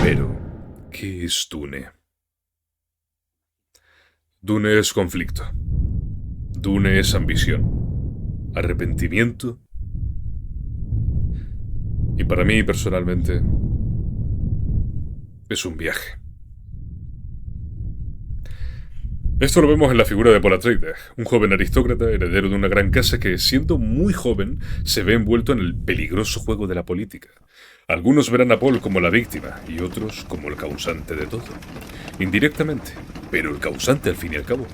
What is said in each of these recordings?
Pero, ¿qué es Dune? Dune es conflicto. Dune es ambición. Arrepentimiento. Y para mí, personalmente, es un viaje. Esto lo vemos en la figura de Paul Atreides, un joven aristócrata heredero de una gran casa que, siendo muy joven, se ve envuelto en el peligroso juego de la política. Algunos verán a Paul como la víctima y otros como el causante de todo. Indirectamente, pero el causante al fin y al cabo.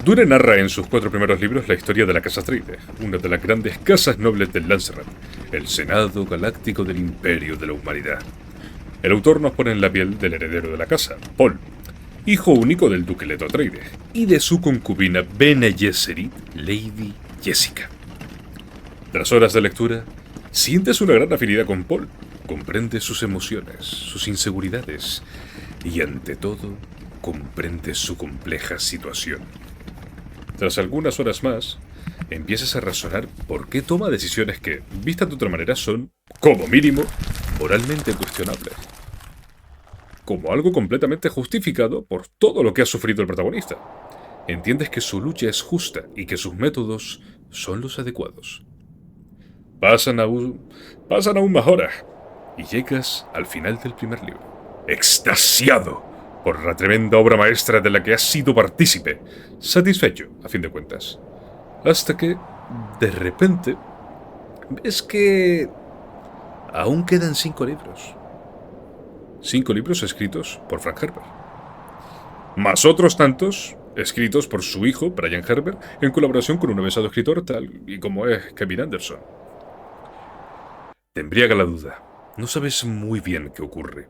Dune narra en sus 4 primeros libros la historia de la Casa Atreides, una de las grandes casas nobles del Lancerant, el Senado Galáctico del Imperio de la Humanidad. El autor nos pone en la piel del heredero de la casa, Paul, hijo único del duque Leto Atreides, y de su concubina Bene Gesserit, Lady Jessica. Tras horas de lectura, sientes una gran afinidad con Paul, comprendes sus emociones, sus inseguridades, y ante todo, comprendes su compleja situación. Tras algunas horas más, empiezas a razonar por qué toma decisiones que, vistas de otra manera, son, como mínimo, moralmente cuestionables. Como algo completamente justificado por todo lo que ha sufrido el protagonista. Entiendes que su lucha es justa y que sus métodos son los adecuados. Pasan aún más horas y llegas al final del primer libro, extasiado por la tremenda obra maestra de la que has sido partícipe, satisfecho, a fin de cuentas. Hasta que, de repente, ves que aún quedan 5 libros. 5 libros escritos por Frank Herbert. Más otros tantos escritos por su hijo, Brian Herbert, en colaboración con un avesado escritor tal y como es Kevin Anderson. Te embriaga la duda. No sabes muy bien qué ocurre.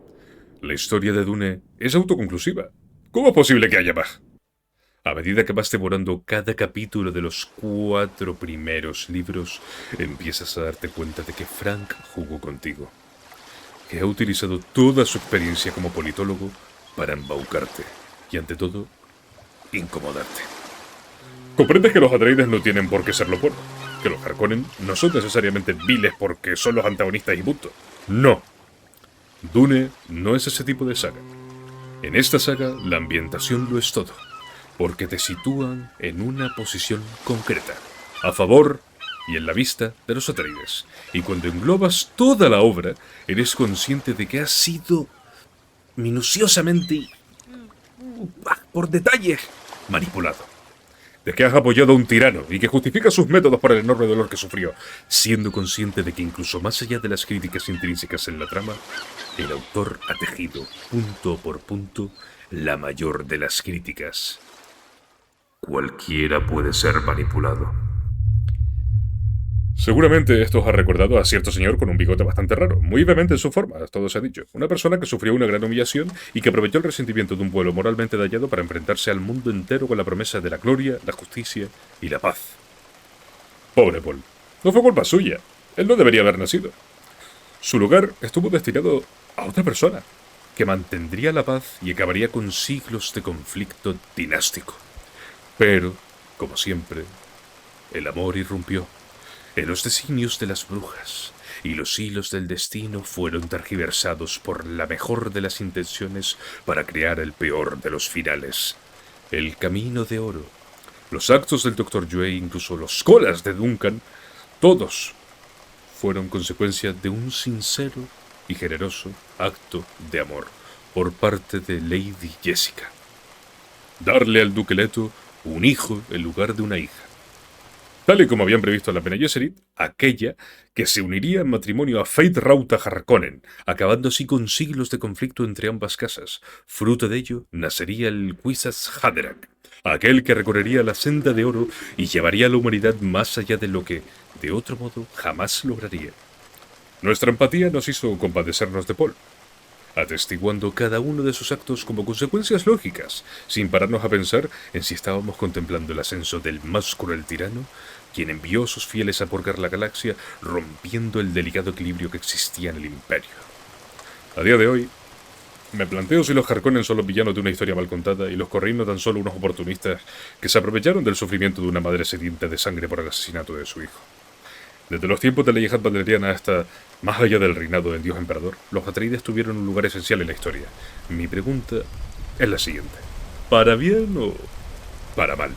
La historia de Dune es autoconclusiva. ¿Cómo es posible que haya más? A medida que vas devorando cada capítulo de los 4 primeros libros, empiezas a darte cuenta de que Frank jugó contigo, que ha utilizado toda su experiencia como politólogo para embaucarte y, ante todo, incomodarte. Comprendes que los Atreides no tienen por qué serlo bueno, que los Harkonnen no son necesariamente viles porque son los antagonistas y punto. No. Dune no es ese tipo de saga. En esta saga, la ambientación lo es todo, porque te sitúan en una posición concreta, a favor y en la vista de los Atreides. Y cuando englobas toda la obra, eres consciente de que has sido minuciosamente, por detalles, manipulado. De que has apoyado a un tirano y que justifica sus métodos por el enorme dolor que sufrió, siendo consciente de que incluso más allá de las críticas intrínsecas en la trama, el autor ha tejido, punto por punto, la mayor de las críticas. Cualquiera puede ser manipulado. Seguramente esto os ha recordado a cierto señor con un bigote bastante raro, muy vehemente en su forma, todo se ha dicho. Una persona que sufrió una gran humillación y que aprovechó el resentimiento de un pueblo moralmente dañado para enfrentarse al mundo entero con la promesa de la gloria, la justicia y la paz. Pobre Paul. No fue culpa suya. Él no debería haber nacido. Su lugar estuvo destinado a otra persona, que mantendría la paz y acabaría con siglos de conflicto dinástico. Pero, como siempre, el amor irrumpió en los designios de las brujas, y los hilos del destino fueron tergiversados por la mejor de las intenciones para crear el peor de los finales. El camino de oro, los actos del Dr. Yue, incluso los colas de Duncan, todos fueron consecuencia de un sincero y generoso acto de amor por parte de Lady Jessica. Darle al Duque Leto un hijo en lugar de una hija. Tal y como habían previsto las Bene Gesserit, aquella que se uniría en matrimonio a Fate Rauta Harkonnen, acabando así con siglos de conflicto entre ambas casas. Fruto de ello, nacería el Kwisatz Haderach, aquel que recorrería la senda de oro y llevaría a la humanidad más allá de lo que, de otro modo, jamás lograría. Nuestra empatía nos hizo compadecernos de Paul, atestiguando cada uno de sus actos como consecuencias lógicas, sin pararnos a pensar en si estábamos contemplando el ascenso del más cruel tirano, quien envió a sus fieles a purgar la galaxia, rompiendo el delicado equilibrio que existía en el Imperio. A día de hoy, me planteo si los Harkonnen son los villanos de una historia mal contada y los Correinos tan solo unos oportunistas que se aprovecharon del sufrimiento de una madre sedienta de sangre por el asesinato de su hijo. Desde los tiempos de la yihad valeriana hasta más allá del reinado del dios emperador, los Atreides tuvieron un lugar esencial en la historia. Mi pregunta es la siguiente: ¿para bien o para mal?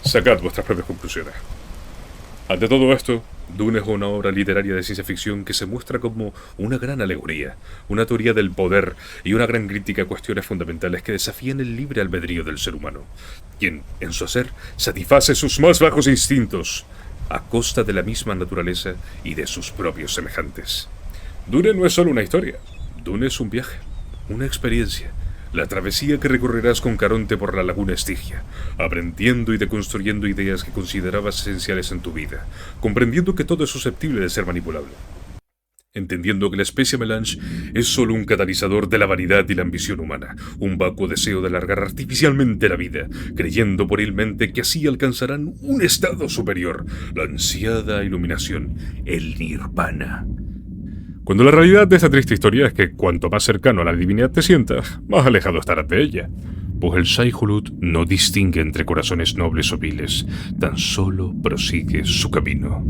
Sacad vuestras propias conclusiones. Ante todo esto, Dune es una obra literaria de ciencia ficción que se muestra como una gran alegoría, una teoría del poder y una gran crítica a cuestiones fundamentales que desafían el libre albedrío del ser humano, quien, en su hacer, satisface sus más bajos instintos, a costa de la misma naturaleza y de sus propios semejantes. Dune no es solo una historia, Dune es un viaje, una experiencia, la travesía que recorrerás con Caronte por la laguna Estigia, aprendiendo y deconstruyendo ideas que considerabas esenciales en tu vida, comprendiendo que todo es susceptible de ser manipulable, entendiendo que la especie melange es solo un catalizador de la vanidad y la ambición humana, un vacuo deseo de alargar artificialmente la vida, creyendo puerilmente que así alcanzarán un estado superior, la ansiada iluminación, el nirvana. Cuando la realidad de esta triste historia es que cuanto más cercano a la divinidad te sientas, más alejado estarás de ella. Pues el Shai-Hulud no distingue entre corazones nobles o viles, tan solo prosigue su camino,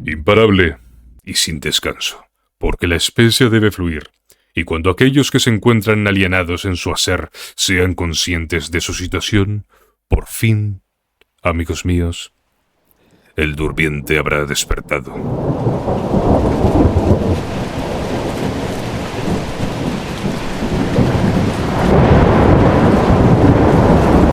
imparable y sin descanso, porque la especie debe fluir, y cuando aquellos que se encuentran alienados en su hacer sean conscientes de su situación, por fin, amigos míos, el durmiente habrá despertado.